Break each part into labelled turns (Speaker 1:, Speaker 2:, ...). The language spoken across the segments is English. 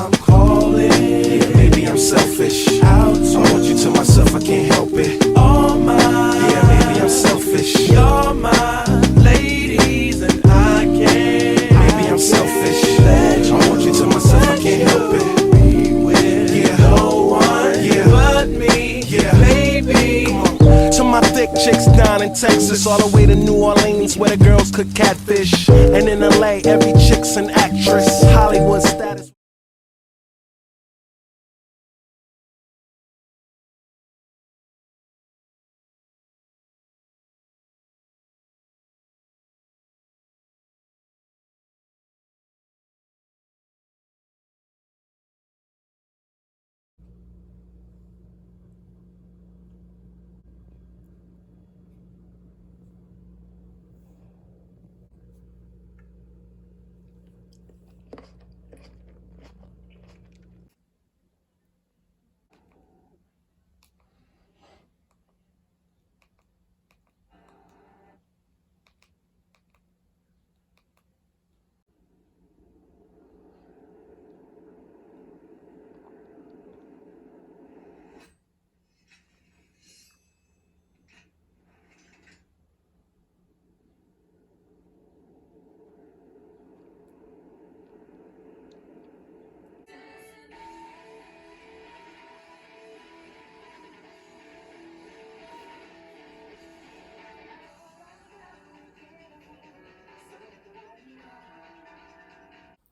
Speaker 1: I'm calling. Yeah, maybe I'm selfish. I want you to myself, I can't help it. All mine. Yeah, maybe I'm selfish. You're my ladies and I can't. Maybe I'm selfish. I want you to myself, I can't help it. Be with no one but me. Yeah, baby. To my thick chicks down in Texas, all the way to New Orleans, where the girls cook catfish. And in LA, every chick's an actress. Hollywood status.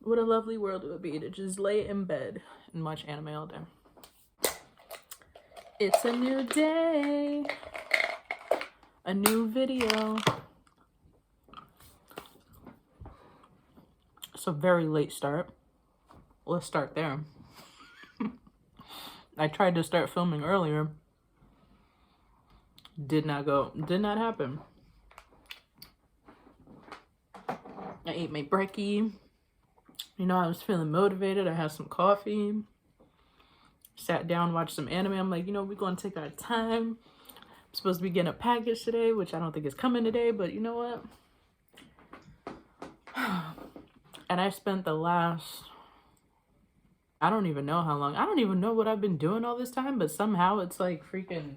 Speaker 2: What a lovely world it would be to just lay in bed and watch anime all day. It's a new day, a new video. It's a very late start. Let's start there. I tried to start filming earlier. Did not happen. I ate my brekkie. You know, I was feeling motivated. I had some coffee. Sat down, watched some anime. I'm like, you know, we're going to take our time. I'm supposed to be getting a package today, which I don't think is coming today, but you know what? And I spent the last, I don't even know how long. I don't even know what I've been doing all this time, but somehow it's like freaking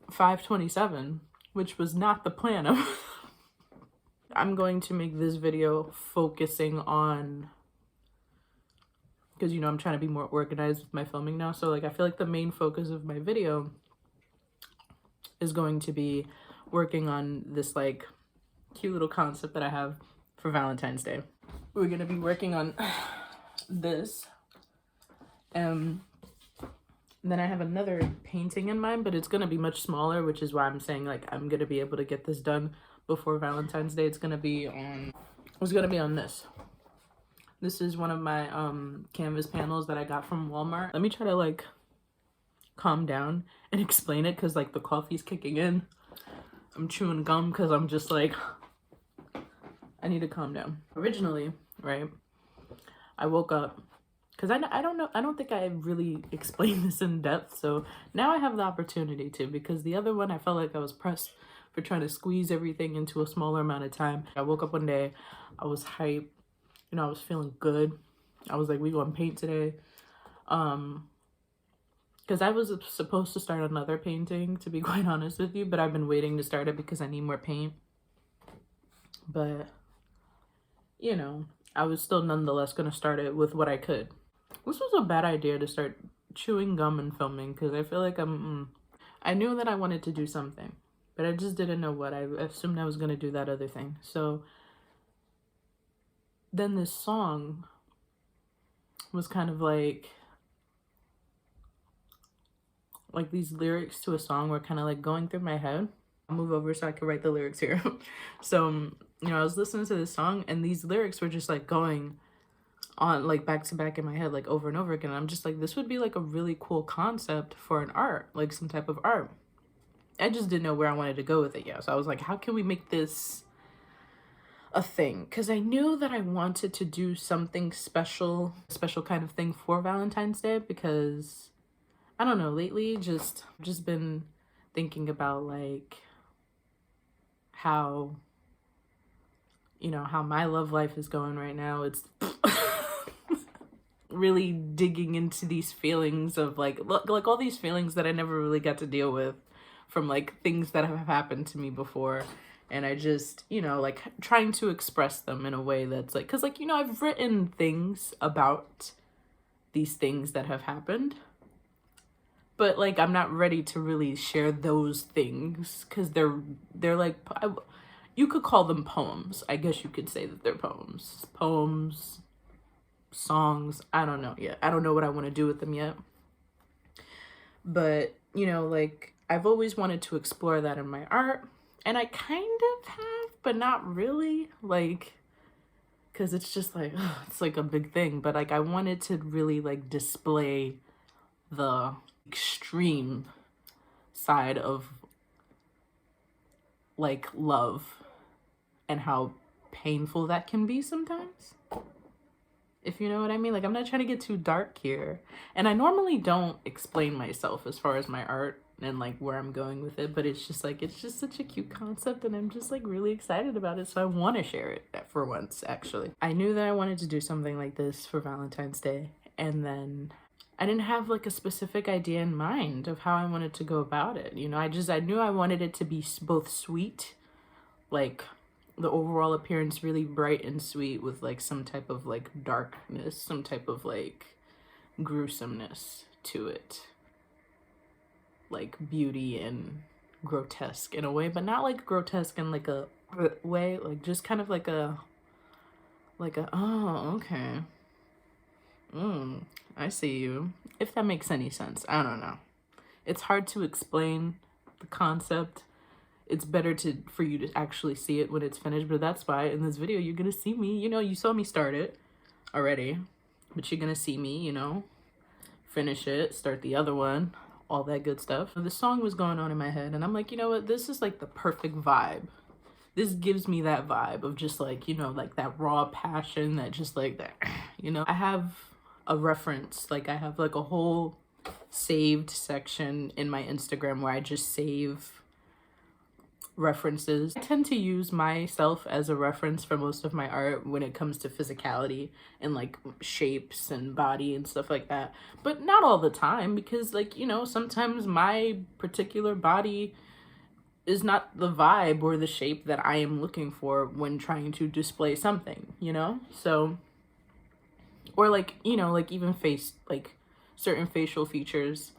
Speaker 2: 5:27, which was not the plan of. I'm going to make this video focusing on, because you know I'm trying to be more organized with my filming now, so like I feel like the main focus of my video is going to be working on this like cute little concept that I have for Valentine's Day. We're gonna be working on this, and then I have another painting in mind, but it's gonna be much smaller, which is why I'm saying like I'm gonna be able to get this done before Valentine's Day. It's gonna be on this. This is one of my canvas panels that I got from Walmart. Let me try to like calm down and explain it, because like the coffee's kicking in. I'm chewing gum because I'm just like, I need to calm down. Originally, right, I woke up because I don't think I really explained this in depth, so now I have the opportunity to, because the other one I felt like I was pressed for trying to squeeze everything into a smaller amount of time. I woke up one day, I was hyped, you know, I was feeling good. I was like, we gonna paint today. Because I was supposed to start another painting, to be quite honest with you, but I've been waiting to start it because I need more paint. But, you know, I was still nonetheless gonna start it with what I could. This was a bad idea to start chewing gum and filming, because I feel like I knew that I wanted to do something, but I just didn't know what. I assumed I was going to do that other thing. So then this song was kind of like these lyrics to a song were kind of like going through my head. I'll move over so I can write the lyrics here. So, you know, I was listening to this song and these lyrics were just like going on like back to back in my head, like over and over again. And I'm just like, this would be like a really cool concept for an art, like some type of art. I just didn't know where I wanted to go with it yet. So I was like, how can we make this a thing? Because I knew that I wanted to do something special kind of thing for Valentine's Day, because I don't know, lately just been thinking about like how, you know, how my love life is going right now. It's really digging into these feelings of like all these feelings that I never really got to deal with from like things that have happened to me before. And I just, you know, like trying to express them in a way that's like, because like, you know, I've written things about these things that have happened, but like I'm not ready to really share those things because they're like, you could call them poems. I guess you could say that they're poems, songs. I don't know yet. I don't know what I want to do with them yet. But, you know, like I've always wanted to explore that in my art, and I kind of have, but not really, like, because it's just like, ugh, it's like a big thing. But like I wanted to really like display the extreme side of like love and how painful that can be sometimes, if you know what I mean. Like I'm not trying to get too dark here, and I normally don't explain myself as far as my art and like where I'm going with it, but it's just like, it's just such a cute concept, and I'm just like really excited about it, so I want to share it for once. Actually, I knew that I wanted to do something like this for Valentine's Day, and then I didn't have like a specific idea in mind of how I wanted to go about it. You know, I knew I wanted it to be both sweet, like the overall appearance really bright and sweet, with like some type of like darkness, some type of like gruesomeness to it, like beauty and grotesque in a way, but not like grotesque in like a way, like just kind of like a oh, okay, I see you, if that makes any sense. I don't know, it's hard to explain the concept. It's better for you to actually see it when it's finished, but that's why in this video you're gonna see me, you know, you saw me start it already, but you're gonna see me, you know, finish it, start the other one, all that good stuff. The song was going on in my head, and I'm like, you know what, this is like the perfect vibe. This gives me that vibe of just like, you know, like that raw passion, that just like that, you know. I have a reference, like I have like a whole saved section in my Instagram where I just save references. I tend to use myself as a reference for most of my art when it comes to physicality and like shapes and body and stuff like that, but not all the time, because like, you know, sometimes my particular body is not the vibe or the shape that I am looking for when trying to display something, you know. So, or like, you know, like even like certain facial features,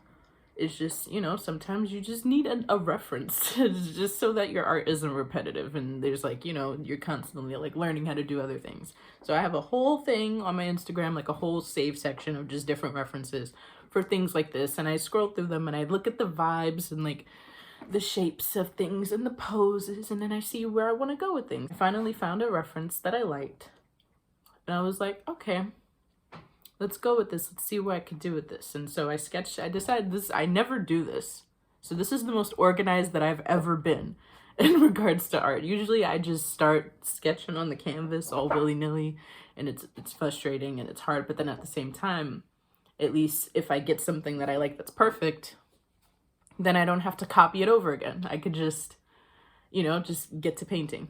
Speaker 2: it's just, you know, sometimes you just need a reference just so that your art isn't repetitive, and there's like, you know, you're constantly like learning how to do other things. So I have a whole thing on my Instagram, like a whole save section of just different references for things like this, and I scroll through them and I look at the vibes and like the shapes of things and the poses, and then I see where I want to go with things. I finally found a reference that I liked, and I was like, okay, let's go with this. Let's see what I could do with this. And so I decided this, I never do this. So this is the most organized that I've ever been in regards to art. Usually I just start sketching on the canvas all willy-nilly, and it's frustrating and it's hard. But then at the same time, at least if I get something that I like that's perfect, then I don't have to copy it over again. I could just, you know, just get to painting.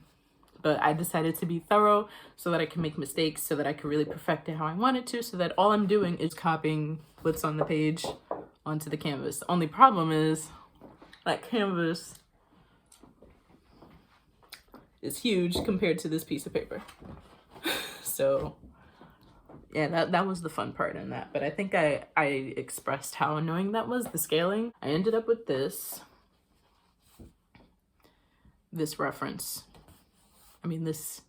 Speaker 2: But I decided to be thorough so that I can make mistakes, so that I could really perfect it how I wanted to, so that all I'm doing is copying what's on the page onto the canvas. The only problem is that canvas is huge compared to this piece of paper. So yeah, that was the fun part in that. But I think I expressed how annoying that was, the scaling. I ended up with this reference. I mean, this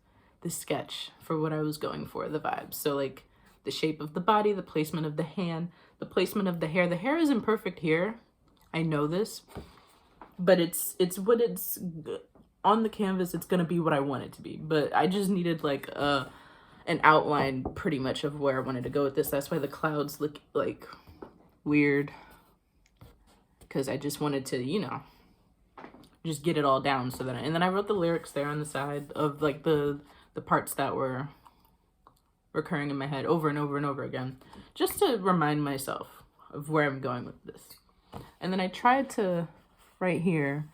Speaker 2: sketch for what I was going for, the vibes. So like the shape of the body, the placement of the hand, the placement of the hair. The hair isn't perfect here. I know this, but it's what it's on the canvas. It's going to be what I want it to be. But I just needed like an outline pretty much of where I wanted to go with this. That's why the clouds look like weird, because I just wanted to, you know, just get it all down. So that, and then I wrote the lyrics there on the side of like the parts that were recurring in my head over and over and over again, just to remind myself of where I'm going with this. And then I tried to, right here,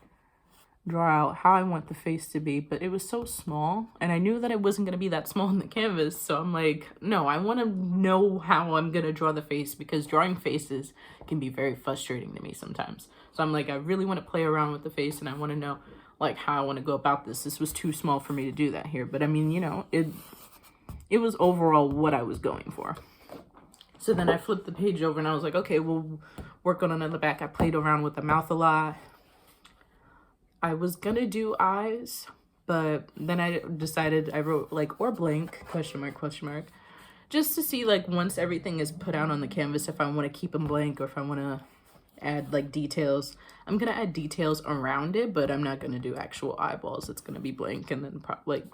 Speaker 2: draw out how I want the face to be, but it was so small, and I knew that it wasn't going to be that small on the canvas, so I'm like, no, I want to know how I'm going to draw the face, because drawing faces can be very frustrating to me sometimes. So I'm like, I really want to play around with the face, and I want to know like how I want to go about this. This was too small for me to do that here, but I mean, you know, it was overall what I was going for. So then I flipped the page over and I was like, okay, we'll work on another back. I played around with the mouth a lot. I was gonna do eyes, but then I decided, I wrote like, or blank, question mark, just to see like once everything is put out on the canvas, if I want to keep them blank or if I want to add like details. I'm gonna add details around it, but I'm not gonna do actual eyeballs. It's gonna be blank. And then like,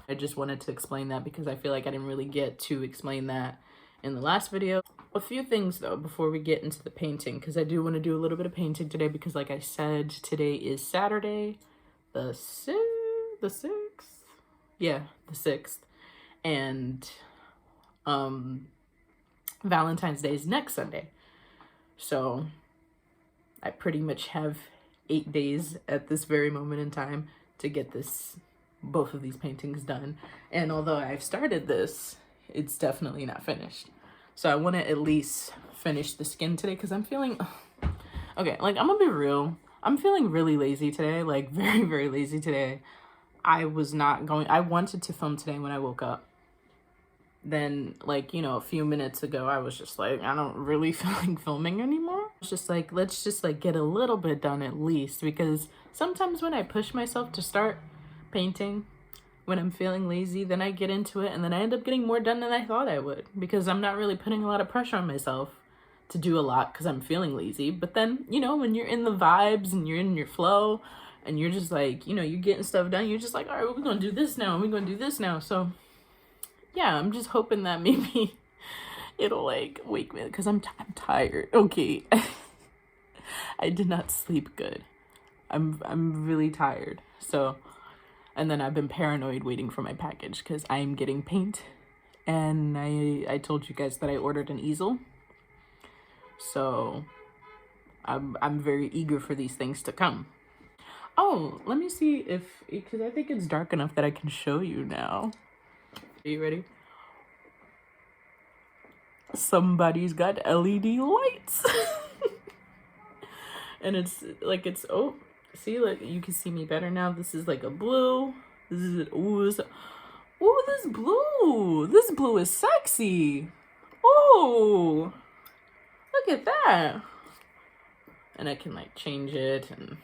Speaker 2: I just wanted to explain that because I feel like I didn't really get to explain that in the last video. A few things though before we get into the painting, because I do want to do a little bit of painting today, because like I said, today is Saturday the 6th, yeah, the 6th, and Valentine's Day is next Sunday, so I pretty much have 8 days at this very moment in time to get both of these paintings done. And although I've started this, it's definitely not finished. So I want to at least finish the skin today, because I'm feeling, okay, like I'm gonna be real, I'm feeling really lazy today, like very, very lazy today. I wanted to film today when I woke up. Then like, you know, a few minutes ago, I was just like, I don't really feel like filming anymore. It's just like, let's just like get a little bit done at least, because sometimes when I push myself to start painting, when I'm feeling lazy, then I get into it and then I end up getting more done than I thought I would, because I'm not really putting a lot of pressure on myself to do a lot because I'm feeling lazy. But then, you know, when you're in the vibes and you're in your flow and you're just like, you know, you're getting stuff done, you're just like, all right, we're gonna do this now and we're gonna do this now. So yeah, I'm just hoping that maybe it'll like wake me, because I'm tired. Okay. I did not sleep good. I'm really tired. So, and then I've been paranoid waiting for my package because I'm getting paint, and I told you guys that I ordered an easel. So I'm very eager for these things to come. Oh, let me see because I think it's dark enough that I can show you now. Are you ready? Somebody's got LED lights. And it's like, oh, see, like you can see me better now. This is like a blue. This is this blue. This blue is sexy. Oh, look at that. And I can like change it and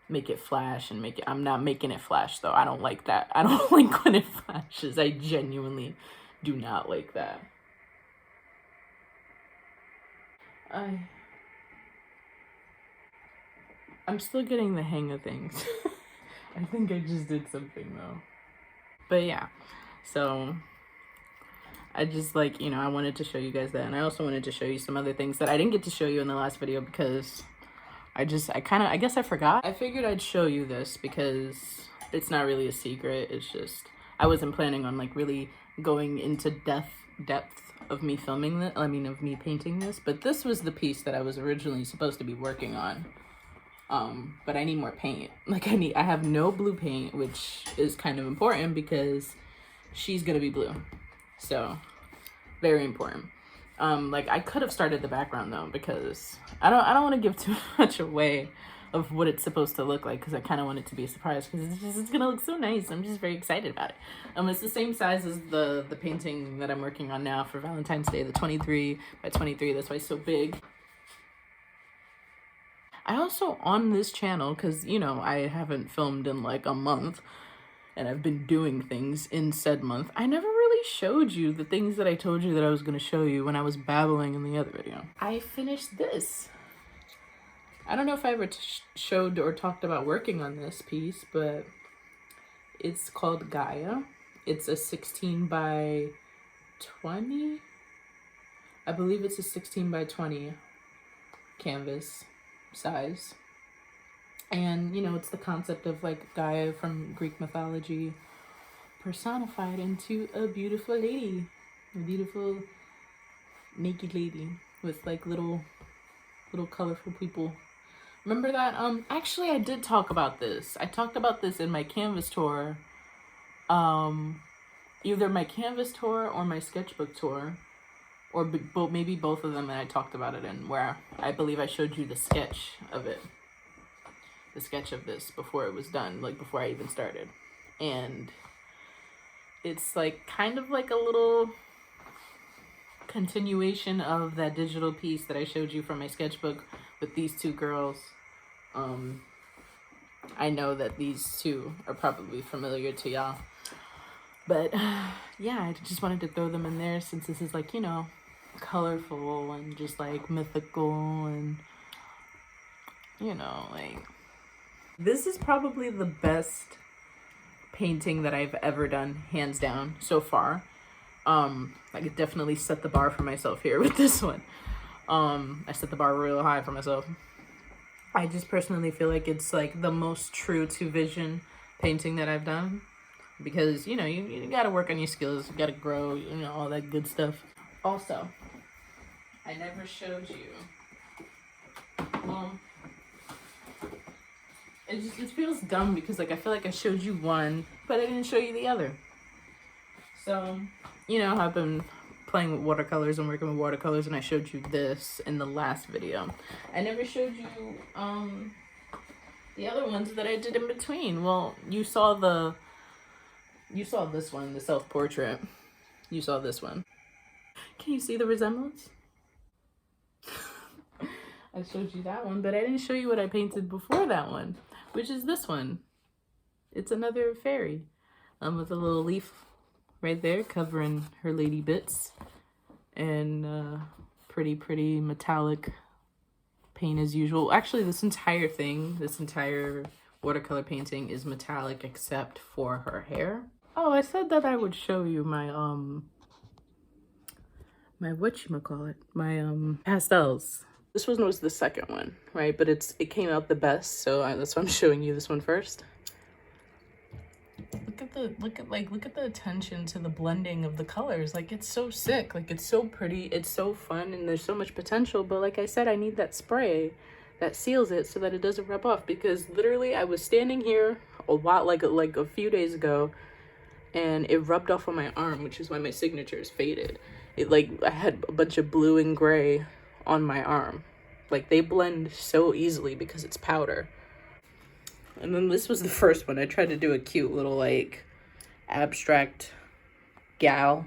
Speaker 2: make it flash and I'm not making it flash though. I don't like that. I don't like when it flashes. I genuinely do not like that. I'm still getting the hang of things. I think I just did something though. But yeah, so I just like, you know, I wanted to show you guys that. And I also wanted to show you some other things that I didn't get to show you in the last video because I guess I forgot. I figured I'd show you this because it's not really a secret. It's just, I wasn't planning on like really going into depth of me filming this. I mean, of me painting this, but this was the piece that I was originally supposed to be working on. But I need more paint. Like I have no blue paint, which is kind of important because she's gonna be blue. So very important. Like I could have started the background though, because I don't want to give too much away of what it's supposed to look like, because I kind of want it to be a surprise, because it's gonna look so nice. I'm just very excited about it. It's the same size as the painting that I'm working on now for Valentine's Day, the 23 by 23. That's why it's so big. I also, on this channel, because, you know, I haven't filmed in like a month, and I've been doing things in said month, I never really showed you the things that I told you that I was going to show you when I was babbling in the other video. I finished this. I don't know if I ever showed or talked about working on this piece, but it's called Gaia. It's a 16 by 20. I believe it's a 16 by 20 canvas size. And, you know, it's the concept of like Gaia from Greek mythology personified into a beautiful lady, a beautiful naked lady with like little colorful people Remember that? Actually, I did talk about this. I talked about this in my canvas tour. Either my canvas tour or my sketchbook tour, or maybe both of them, and I talked about it in where I believe I showed you the sketch of it, the sketch of this before it was done, like before I even started. And it's like kind of like a little continuation of that digital piece that I showed you from my sketchbook with these two girls. I know that these two are probably familiar to y'all, but yeah, I just wanted to throw them in there since this is like, you know, colorful and just like mythical, and you know, like, this is probably the best painting that I've ever done, hands down, so far. I could definitely set the bar for myself here with this one. I set the bar real high for myself. I just personally feel like it's like the most true to vision painting that I've done, because you know, you gotta work on your skills, you gotta grow, you know, all that good stuff. Also, I never showed you, well, it feels dumb because like I feel like I showed you one but I didn't show you the other. So, you know, I've been playing with watercolors and working with watercolors, and I showed you this in the last video. I never showed you the other ones that I did in between. Well, you saw this one, the self-portrait. You saw this one. Can you see the resemblance? I showed you that one, but I didn't show you what I painted before that one, which is this one. It's another fairy with a little leaf right there covering her lady bits, and pretty metallic paint as usual. Actually, this entire thing, this entire watercolor painting is metallic except for her hair. Oh, I said that I would show you my my whatchamacallit, my pastels. This one was the second one, right? But it came out the best, so that's why I'm showing you this one first. Look at the attention to the blending of the colors. Like, it's so sick. Like, it's so pretty, it's so fun, and there's so much potential. But like I said, I need that spray that seals it so that it doesn't rub off, because literally I was standing here a lot like a few days ago, and it rubbed off on my arm, which is why my signature is faded. It, like, I had a bunch of blue and gray on my arm. Like, they blend so easily because it's powder. And then this was the first one. I tried to do a cute little, like, abstract gal.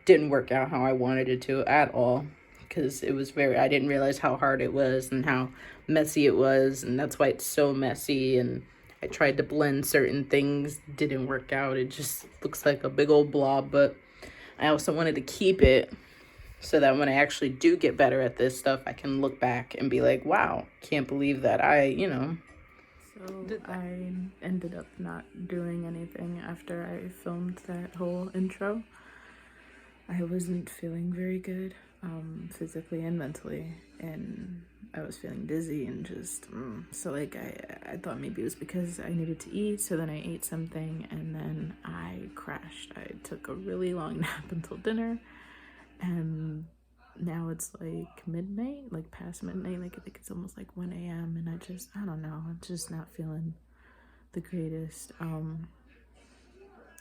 Speaker 2: Didn't work out how I wanted it to at all, because it was I didn't realize how hard it was and how messy it was, and that's why it's so messy. And I tried to blend certain things, didn't work out. It just looks like a big old blob. But I also wanted to keep it so that when I actually do get better at this stuff, I can look back and be like, wow, can't believe that you know. So I ended up not doing anything after I filmed that whole intro. I wasn't feeling very good, physically and mentally, and I was feeling dizzy and just, so like I thought maybe it was because I needed to eat, so then I ate something, and then I crashed. I took a really long nap until dinner, and now it's like midnight, like past midnight, like I think it's almost like 1 a.m. and I don't know, I'm just not feeling the greatest. And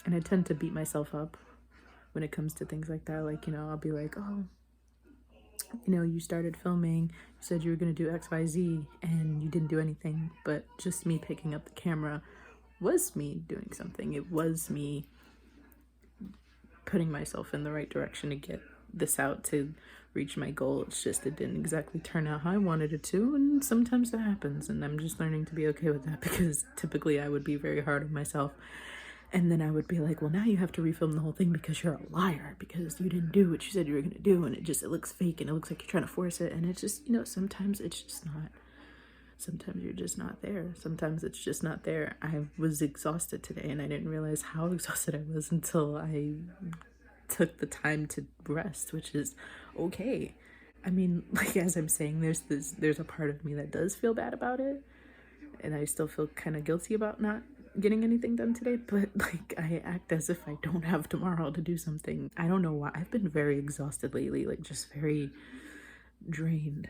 Speaker 2: I tend to beat myself up when it comes to things like that. Like, you know, I'll be like, oh, you know, you started filming, you said you were gonna do XYZ, and you didn't do anything. But just me picking up the camera was me doing something. It was me putting myself in the right direction to get this out, to reach my goal. It's just it didn't exactly turn out how I wanted it to, and sometimes that happens, and I'm just learning to be okay with that, because typically I would be very hard on myself, and then I would be like, well, now you have to refilm the whole thing because you're a liar, because you didn't do what you said you were gonna do, and it looks fake, and it looks like you're trying to force it, and it's just, you know, sometimes it's just not. Sometimes you're just not there. Sometimes it's just not there. I was exhausted today, and I didn't realize how exhausted I was until I took the time to rest, which is okay. I mean, like, as I'm saying, there's a part of me that does feel bad about it, and I still feel kind of guilty about not getting anything done today, but like I act as if I don't have tomorrow to do something. I don't know why. I've been very exhausted lately, like just very drained.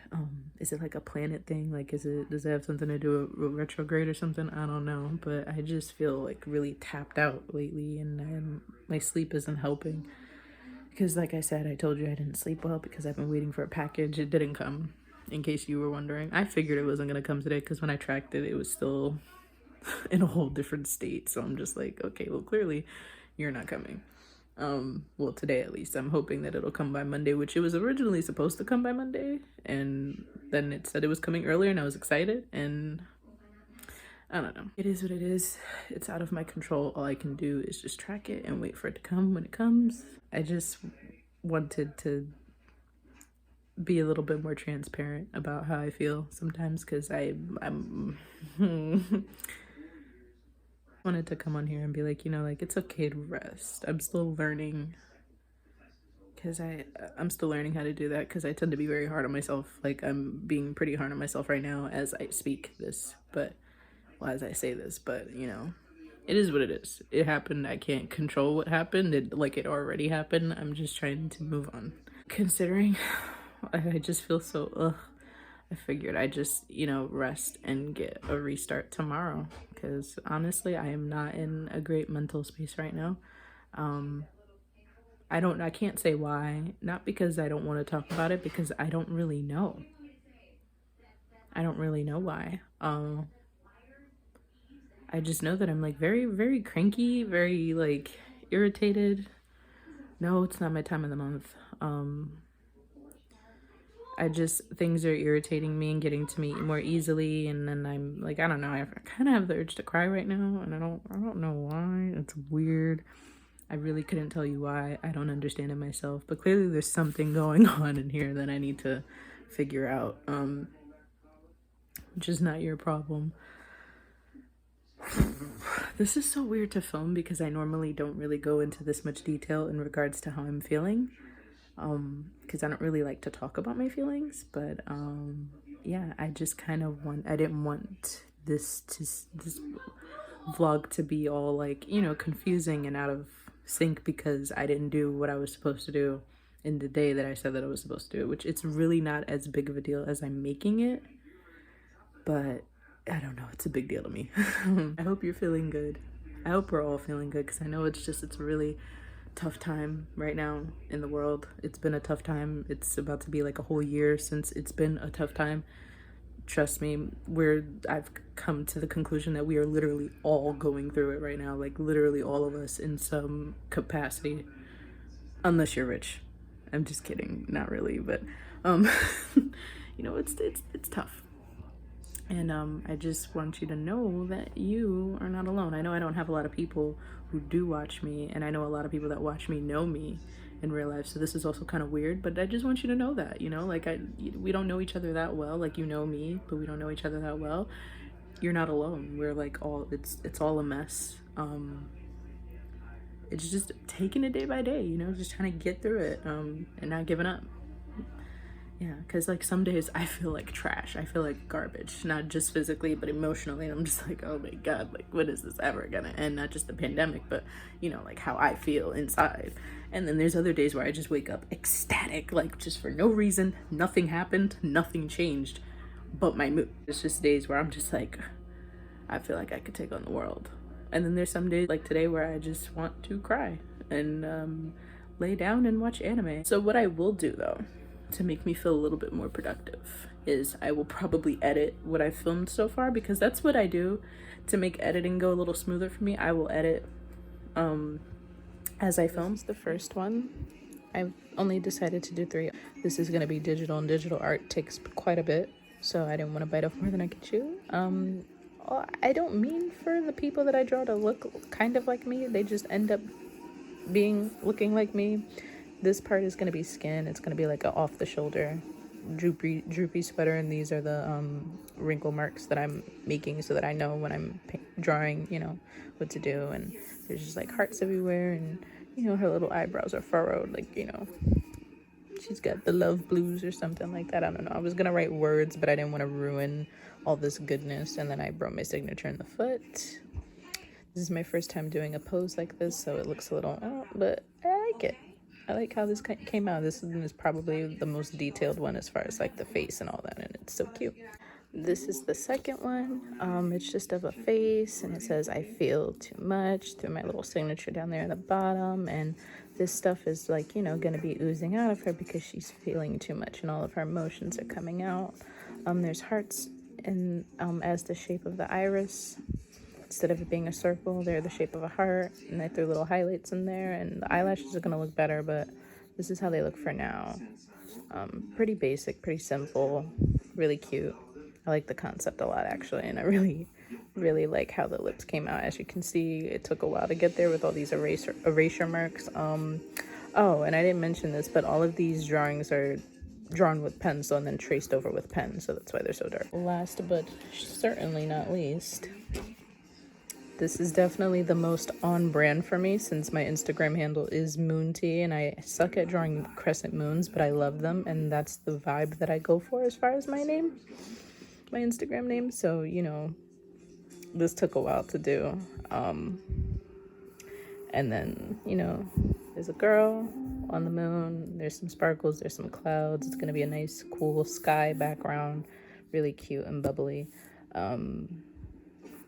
Speaker 2: Is it like a planet thing? Like, does it have something to do with retrograde or something? I don't know, but I just feel like really tapped out lately, and my sleep isn't helping. Because like I said, I told you I didn't sleep well because I've been waiting for a package. It didn't come, in case you were wondering. I figured it wasn't gonna come today because when I tracked it, it was still in a whole different state. So I'm just like, okay, well, clearly you're not coming. Well, today at least. I'm hoping that it'll come by Monday, which it was originally supposed to come by Monday, and then it said it was coming earlier, and I was excited, and I don't know. It is what it is. It's out of my control. All I can do is just track it and wait for it to come when it comes. I just wanted to be a little bit more transparent about how I feel sometimes, because I'm wanted to come on here and be like, you know, like, it's okay to rest. I'm still learning, because I'm still learning how to do that, because I tend to be very hard on myself. Like, I'm being pretty hard on myself right now as I speak this, but, well, as I say this, but, you know, it is what it is. It happened. I can't control what happened. It already happened. I'm just trying to move on. Considering I just feel so, ugh. I figured I'd just, you know, rest and get a restart tomorrow, because honestly, I am not in a great mental space right now. I can't say why. Not because I don't want to talk about it, because I don't really know. I don't really know why. I just know that I'm like very, very cranky, very like irritated. No, it's not my time of the month. Things are irritating me and getting to me more easily, and then I'm like, I don't know, I kind of have the urge to cry right now, and I don't know why. It's weird. I really couldn't tell you why. I don't understand it myself, but clearly there's something going on in here that I need to figure out, which is not your problem. This is so weird to film, because I normally don't really go into this much detail in regards to how I'm feeling, because I don't really like to talk about my feelings, but yeah, I just kind of I didn't want this vlog to be all like, you know, confusing and out of sync, because I didn't do what I was supposed to do in the day that I said that I was supposed to do, which it's really not as big of a deal as I'm making it, but I don't know, it's a big deal to me. I hope you're feeling good. I hope we're all feeling good, because I know it's a really tough time right now in the world. It's been a tough time. It's about to be like a whole year since it's been a tough time. Trust me, I've come to the conclusion that we are literally all going through it right now. Like, literally all of us in some capacity, unless you're rich. I'm just kidding, not really, but you know, it's tough. And I just want you to know that you are not alone. I know I don't have a lot of people who do watch me, and I know a lot of people that watch me know me in real life, so this is also kind of weird, but I just want you to know that, you know, like, we don't know each other that well. Like, you know me, but we don't know each other that well. You're not alone. We're like it's all a mess. It's just taking it day by day, you know, just trying to get through it, and not giving up. Yeah, because like some days I feel like trash. I feel like garbage, not just physically, but emotionally. And I'm just like, oh my God, like, when is this ever gonna end? Not just the pandemic, but, you know, like how I feel inside. And then there's other days where I just wake up ecstatic, like, just for no reason. Nothing happened, nothing changed, but my mood. It's just days where I'm just like, I feel like I could take on the world. And then there's some days like today where I just want to cry and lay down and watch anime. So what I will do, though, to make me feel a little bit more productive, is I will probably edit what I've filmed so far, because that's what I do to make editing go a little smoother for me. I will edit as I film. The first one, I've only decided to do 3. This is going to be digital, and digital art takes quite a bit, so I didn't want to bite off more than I could chew. I don't mean for the people that I draw to look kind of like me. They just end up looking like me. This part is going to be skin. It's going to be like a off the shoulder droopy sweater, and these are the wrinkle marks that I'm making so that I know when I'm drawing, you know, what to do. And there's just like hearts everywhere, and, you know, her little eyebrows are furrowed, like, you know, she's got the love blues or something like that. I don't know. I was going to write words, but I didn't want to ruin all this goodness, and then I wrote my signature in the foot. This is my first time doing a pose like this, so it looks a little, but I like it. I like how this came out. This one is probably the most detailed one as far as like the face and all that, and it's so cute. This is the second one. It's just of a face, and it says I feel too much through my little signature down there at the bottom. And this stuff is like, you know, gonna be oozing out of her because she's feeling too much and all of her emotions are coming out. There's hearts in as the shape of the iris. Instead of it being a circle, they're the shape of a heart, and I threw little highlights in there, and the eyelashes are gonna look better, but this is how they look for now. Pretty basic, pretty simple, really cute. I like the concept a lot, actually, and I really like how the lips came out. As you can see, it took a while to get there with all these erasure marks. Oh, and I didn't mention this, but all of these drawings are drawn with pencil and then traced over with pen, so that's why they're so dark. Last but certainly not least, this is definitely the most on brand for me since my Instagram handle is Moon Tea, and I suck at drawing crescent moons, but I love them, and that's the vibe that I go for as far as my name. My Instagram name, so you know, this took a while to do. And then, you know, there's a girl on the moon, there's some sparkles, there's some clouds. It's gonna be a nice cool sky background, really cute and bubbly. And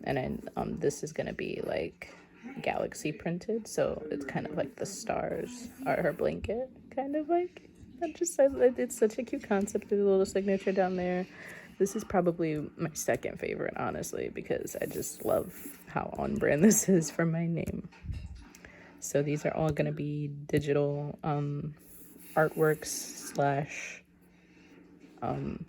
Speaker 2: then this is gonna be like galaxy printed, so it's kind of like the stars are her blanket, kind of like. It's such a cute concept with a little signature down there. This is probably my second favorite, honestly, because I just love how on brand this is for my name. So these are all going to be digital artworks slash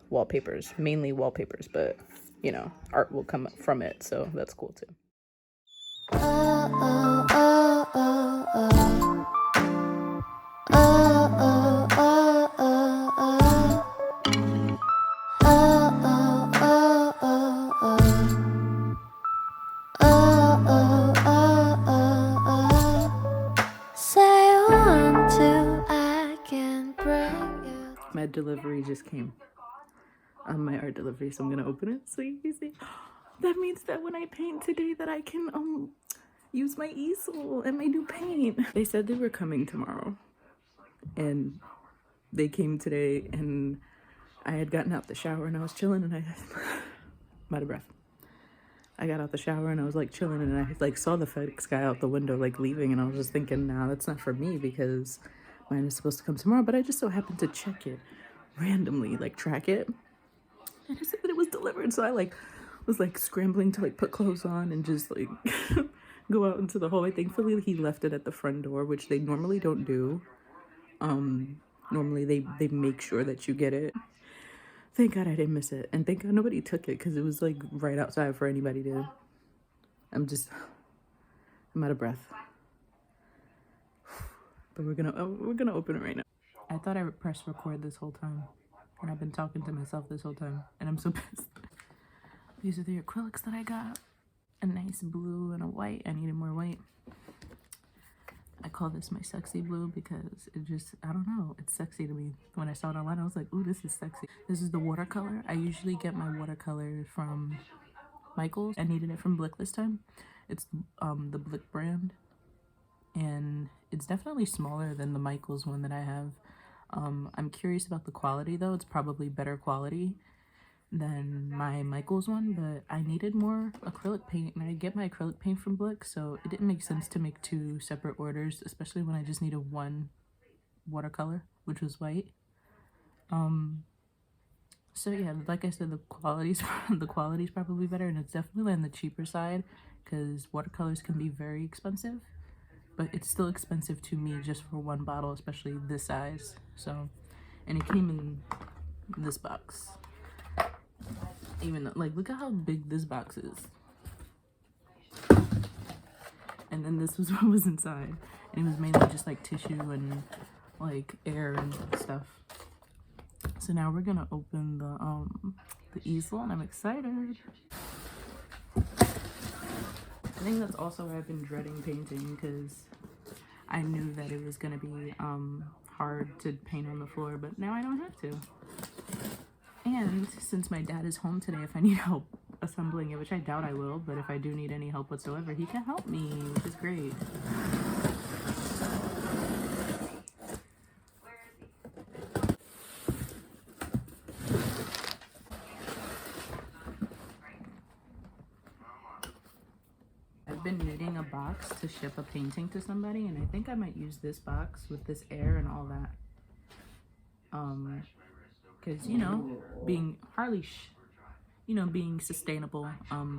Speaker 2: wallpapers, mainly wallpapers, but you know, art will come from it, so that's cool too. My delivery just came. My art delivery, so I'm gonna open it so you can see. That means that when I paint today that I can use my easel and my new paint. They said they were coming tomorrow, and they came today, and I had gotten out the shower and I was chilling, and I'm out of breath. I got out the shower and I was like chilling, and I like saw the FedEx guy out the window like leaving, and I was just thinking, nah, that's not for me because mine is supposed to come tomorrow. But I just so happened to check it randomly, like track it, and it said that it was delivered. So I like was like scrambling to like put clothes on and just like go out into the hallway. Thankfully he left it at the front door, which they normally don't do. Normally they make sure that you get it. Thank God I didn't miss it, and thank God nobody took it because it was like right outside for anybody to. I'm out of breath. But we're gonna open it right now. I thought I pressed record this whole time, and I've been talking to myself this whole time, and I'm so pissed. These are the acrylics that I got. A nice blue and a white. I needed more white. I call this my sexy blue because it just, I don't know, it's sexy to me. When I saw it online, I was like, ooh, this is sexy. This is the watercolor. I usually get my watercolor from Michael's. I needed it from Blick this time. It's the Blick brand, and it's definitely smaller than the Michael's one that I have. I'm curious about the quality though. It's probably better quality than my Michael's one, but I needed more acrylic paint, and I get my acrylic paint from Blick, so it didn't make sense to make two separate orders, especially when I just needed one watercolor, which was white. So yeah, like I said, the quality's probably better, and it's definitely on the cheaper side because watercolors can be very expensive, but it's still expensive to me just for one bottle, especially this size. So, and it came in this box. Even though, like, look at how big this box is. And then this was what was inside, and it was mainly just like tissue and like air and stuff. So now we're gonna open the easel, and I'm excited. I think that's also why I've been dreading painting, because I knew that it was gonna be hard to paint on the floor, but now I don't have to. And since my dad is home today, if I need help assembling it, which I doubt I will, but if I do need any help whatsoever, he can help me, which is great. waiting a box to ship a painting to somebody, and I think I might use this box with this air and all that. Because, you know, being being sustainable.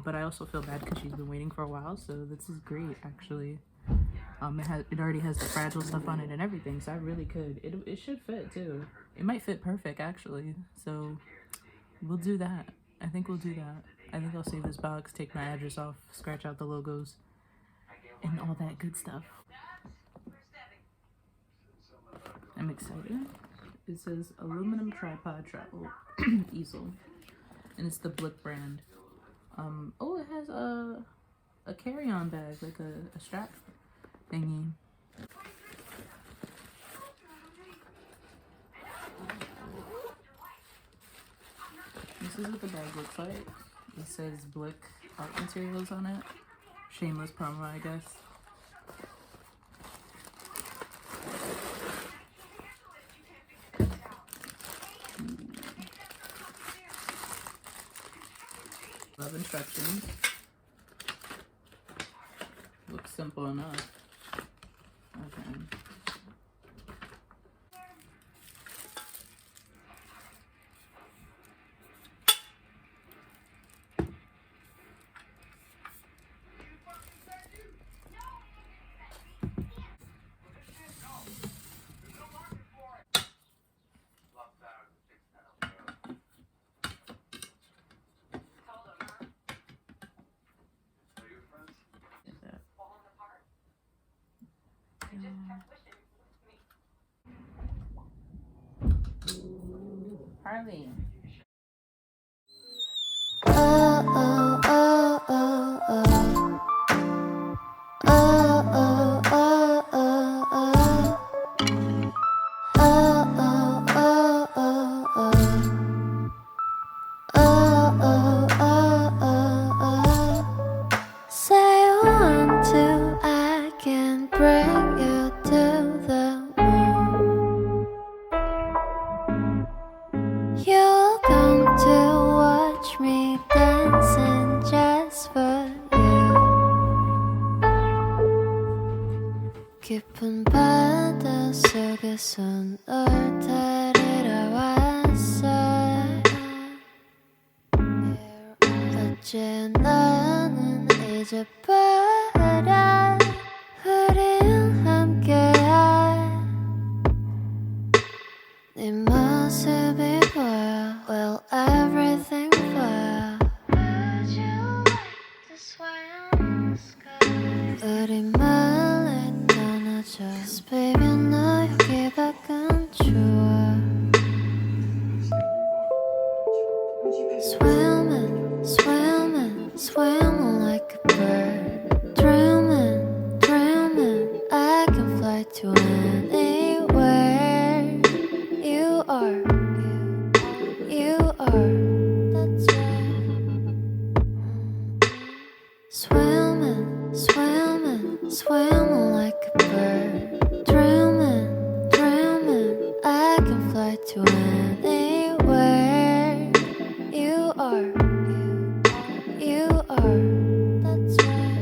Speaker 2: But I also feel bad because she's been waiting for a while, so this is great, actually. It already has the fragile stuff on it and everything, so I really could. It should fit, too. It might fit perfect, actually. So we'll do that. I think we'll do that. I think I'll save this box, take my address off, scratch out the logos, and all that good stuff. I'm excited. It says aluminum tripod travel easel, and it's the Blick brand. Oh, it has a carry-on bag, like a strap thingy. This is what the bag looks like. It says Blick art materials on it. Shameless promo, I guess. Love instructions. Looks simple enough. Okay. Harley.
Speaker 3: Say one, two, I can bring you to the moon. You'll come to watch me dancing just for you. 깊은 바다 속에서 널 데리러 왔어. 어째 나는 잊어버려 우린 함께할 네 모습이 보여. Well, everything 보여. Would you like to swim the sky? 우리 멀리 떠나자. 'Cause baby 너 여기 밖은 추워. Swimming, swimming, swimming like a bird. Dreaming, dreaming, I can fly to anywhere. You are, you are, that's right. Swimming, swimming, swimming like a bird. Dreaming, dreaming, I can fly to anywhere. You are, you are, that's right.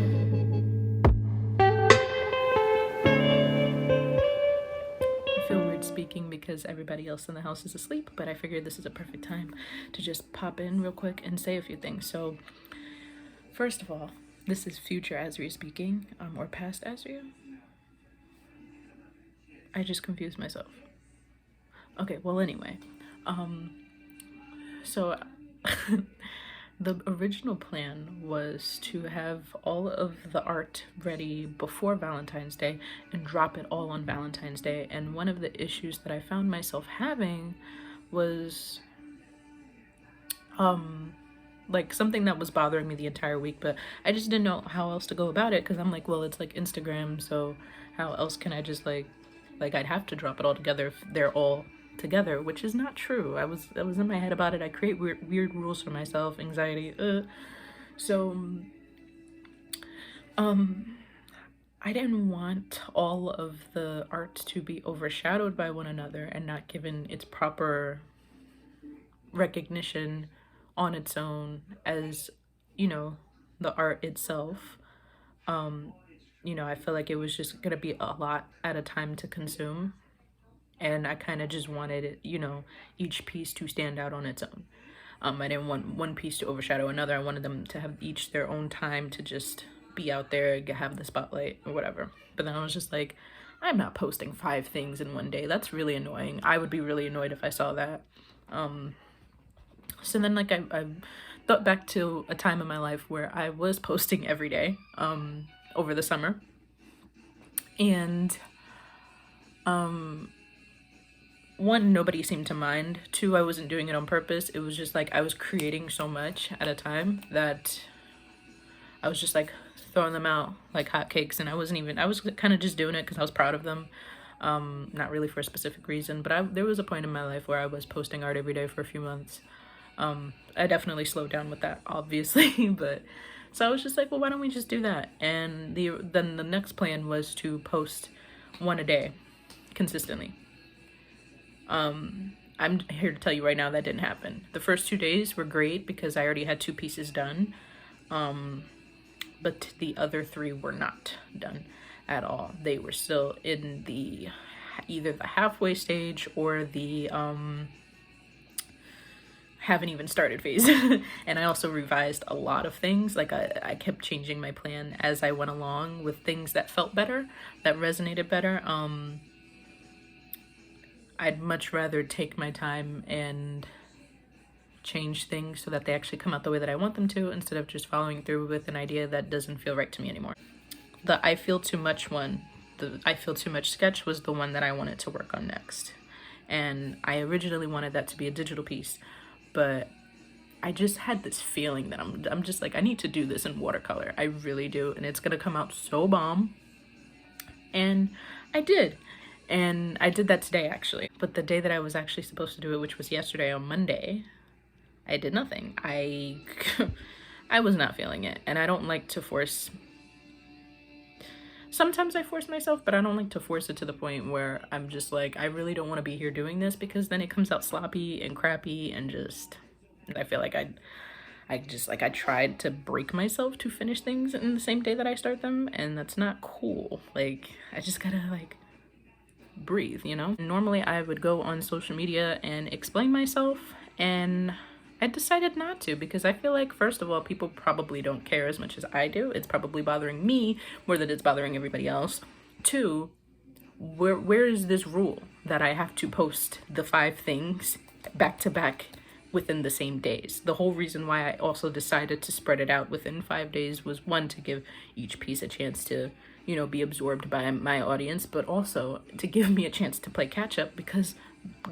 Speaker 2: I feel weird speaking because everybody else in the house is asleep, but I figured this is a perfect time to just pop in real quick and say a few things. So, first of all, this is future Azria speaking, or past Azria. I just confused myself. Okay, well, anyway, so the original plan was to have all of the art ready before Valentine's Day and drop it all on Valentine's Day. And one of the issues that I found myself having was like something that was bothering me the entire week, but I just didn't know how else to go about it, because I'm like, well, it's like Instagram, so how else can I just like I'd have to drop it all together if they're all together, which is not true. I was in my head about it. I create weird rules for myself, anxiety. So I didn't want all of the art to be overshadowed by one another and not given its proper recognition on its own as, you know, the art itself. You know, I feel like it was just gonna be a lot at a time to consume, and I kind of just wanted it, you know, each piece to stand out on its own. I didn't want one piece to overshadow another. I wanted them to have each their own time to just be out there, have the spotlight or whatever. But then I was just like, I'm not posting 5 things in one day. That's really annoying. I would be really annoyed if I saw that. So then, like, I thought back to a time in my life where I was posting every day over the summer. And one, nobody seemed to mind. 2, I wasn't doing it on purpose. It was just like I was creating so much at a time that I was just like throwing them out like hotcakes, and I was kind of just doing it because I was proud of them, not really for a specific reason. But there was a point in my life where I was posting art every day for a few months. I definitely slowed down with that, obviously, but so I was just like, well, why don't we just do that? And then the next plan was to post 1 a day consistently. I'm here to tell you right now that didn't happen. The first 2 days were great because I already had 2 pieces done. But the other 3 were not done at all. They were still in either the halfway stage or the haven't even started phase. And I also revised a lot of things. Like I kept changing my plan as I went along with things that felt better, that resonated better. I'd much rather take my time and change things so that they actually come out the way that I want them to, instead of just following through with an idea that doesn't feel right to me anymore. The I Feel Too Much one, the I Feel Too Much sketch, was the one that I wanted to work on next. And I originally wanted that to be a digital piece, but I just had this feeling that I'm just like, I need to do this in watercolor. I really do, and it's gonna come out so bomb. And I did. And I did that today, actually. But the day that I was actually supposed to do it, which was yesterday on Monday, I did nothing. I was not feeling it. And I don't like to force... Sometimes I force myself, but I don't like to force it to the point where I'm just like, I really don't want to be here doing this, because then it comes out sloppy and crappy and just... I feel like I tried to break myself to finish things in the same day that I start them, and that's not cool. Like, I just gotta, like, breathe, you know? Normally I would go on social media and explain myself, and I decided not to, because I feel like, first of all, people probably don't care as much as I do. It's probably bothering me more than it's bothering everybody else. 2, where is this rule that I have to post the 5 things back to back within the same days? The whole reason why I also decided to spread it out within 5 days was, 1, to give each piece a chance to, you know, be absorbed by my audience, but also to give me a chance to play catch up, because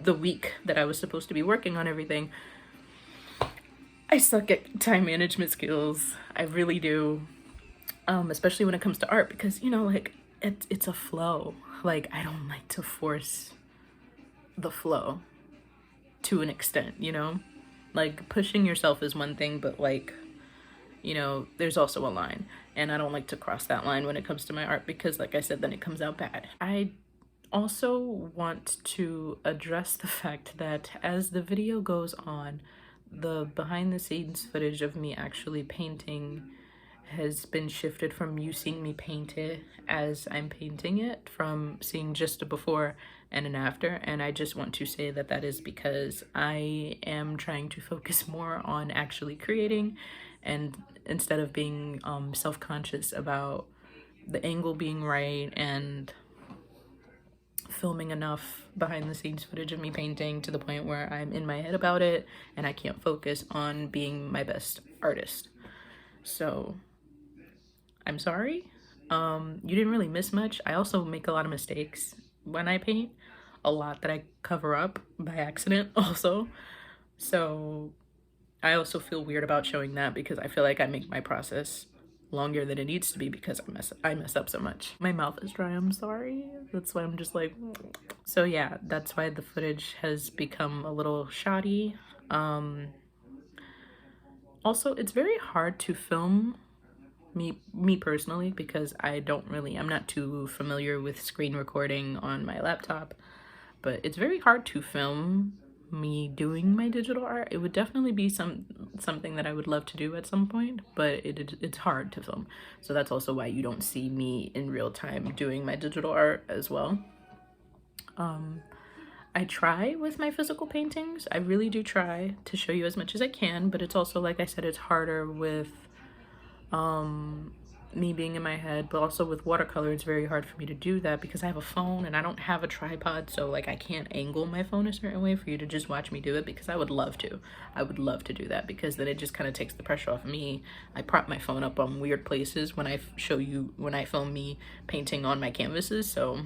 Speaker 2: the week that I was supposed to be working on everything, I suck at time management skills. I really do. Especially when it comes to art, because, you know, like, it's a flow. Like, I don't like to force the flow to an extent, you know? Like, pushing yourself is one thing, but, like, you know, there's also a line, and I don't like to cross that line when it comes to my art, because, like I said, then it comes out bad. I also want to address the fact that as the video goes on, the behind the scenes footage of me actually painting has been shifted from you seeing me paint it as I'm painting it, from seeing just a before and an after. And I just want to say that that is because I am trying to focus more on actually creating, and instead of being self-conscious about the angle being right and filming enough behind the scenes footage of me painting to the point where I'm in my head about it and I can't focus on being my best artist. So I'm sorry. You didn't really miss much. I also make a lot of mistakes when I paint, a lot that I cover up by accident also. So I also feel weird about showing that, because I feel like I make my process longer than it needs to be because I mess up so much. My mouth is dry, I'm sorry. That's why I'm just like... So yeah, that's why the footage has become a little shoddy. Also, it's very hard to film me personally, because I'm not too familiar with screen recording on my laptop, but it's very hard to film me doing my digital art. It would definitely be something that I would love to do at some point, but it's hard to film. So that's also why you don't see me in real time doing my digital art as well. I try with my physical paintings. I really do try to show you as much as I can, but it's also, like I said, it's harder with me being in my head, but also with watercolor it's very hard for me to do that because I have a phone and I don't have a tripod, so like I can't angle my phone a certain way for you to just watch me do it, because I would love to do that, because then it just kind of takes the pressure off me. I prop my phone up on weird places when I film me painting on my canvases, so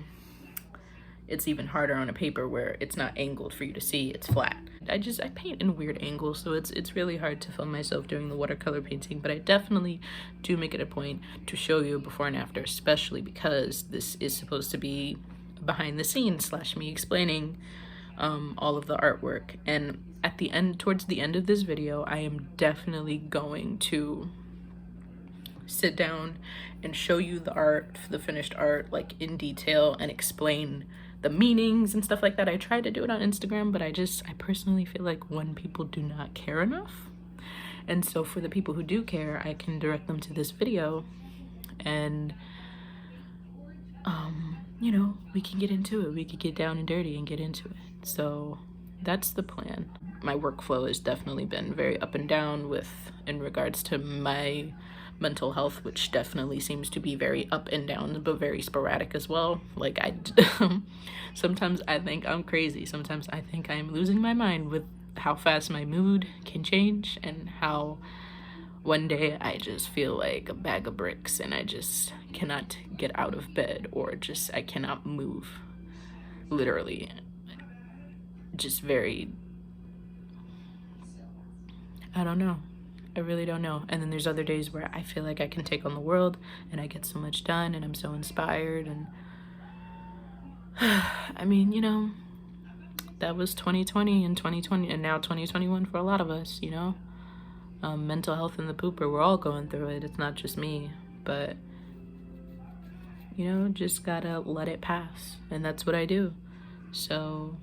Speaker 2: it's even harder on a paper where it's not angled for you to see, it's flat. I paint in weird angles, so it's really hard to film myself doing the watercolor painting, but I definitely do make it a point to show you before and after, especially because this is supposed to be behind the scenes / me explaining all of the artwork. And at the end, towards the end of this video, I am definitely going to sit down and show you the art, the finished art, like in detail, and explain the meanings and stuff like that. I tried to do it on Instagram, but I personally feel like when people do not care enough. And so for the people who do care, I can direct them to this video and you know, we can get into it. We could get down and dirty and get into it. So that's the plan. My workflow has definitely been very up and down in regards to my mental health, which definitely seems to be very up and down, but very sporadic as well. Like sometimes I think I'm crazy. Sometimes I think I'm losing my mind with how fast my mood can change, and how one day I just feel like a bag of bricks and I just cannot get out of bed, or just I cannot move. Literally, just very, I don't know. I really don't know. And then there's other days where I feel like I can take on the world and I get so much done and I'm so inspired. And I mean, you know, that was 2020 and 2020 and now 2021 for a lot of us, you know. Mental health and the pooper, we're all going through it. It's not just me, but you know, just gotta let it pass, and that's what I do. So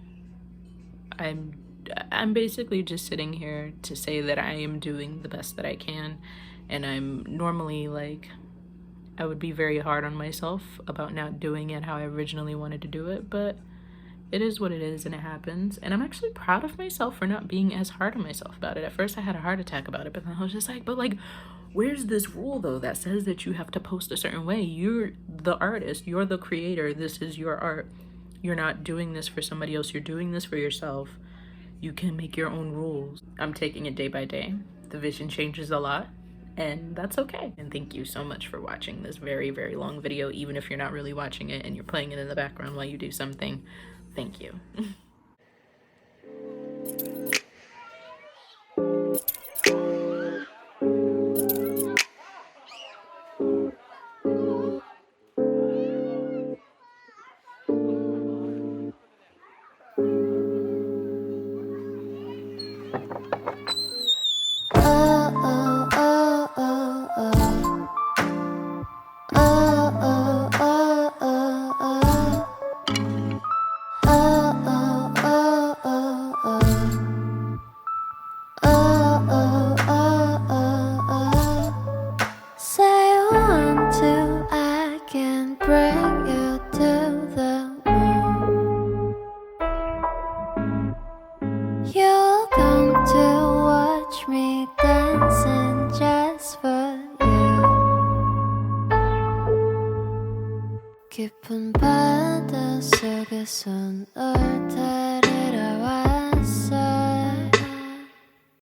Speaker 2: I'm basically just sitting here to say that I am doing the best that I can, and I'm normally like, I would be very hard on myself about not doing it how I originally wanted to do it, but it is what it is and it happens. And I'm actually proud of myself for not being as hard on myself about it. At first I had a heart attack about it, but then I was just like, but like, where's this rule though that says that you have to post a certain way? You're the artist, you're the creator, this is your art. You're not doing this for somebody else, you're doing this for yourself. You can make your own rules. I'm taking it day by day. The vision changes a lot, and that's okay. And thank you so much for watching this very, very long video, even if you're not really watching it and you're playing it in the background while you do something. Thank you.
Speaker 3: 깊은 바다 속에 손을 대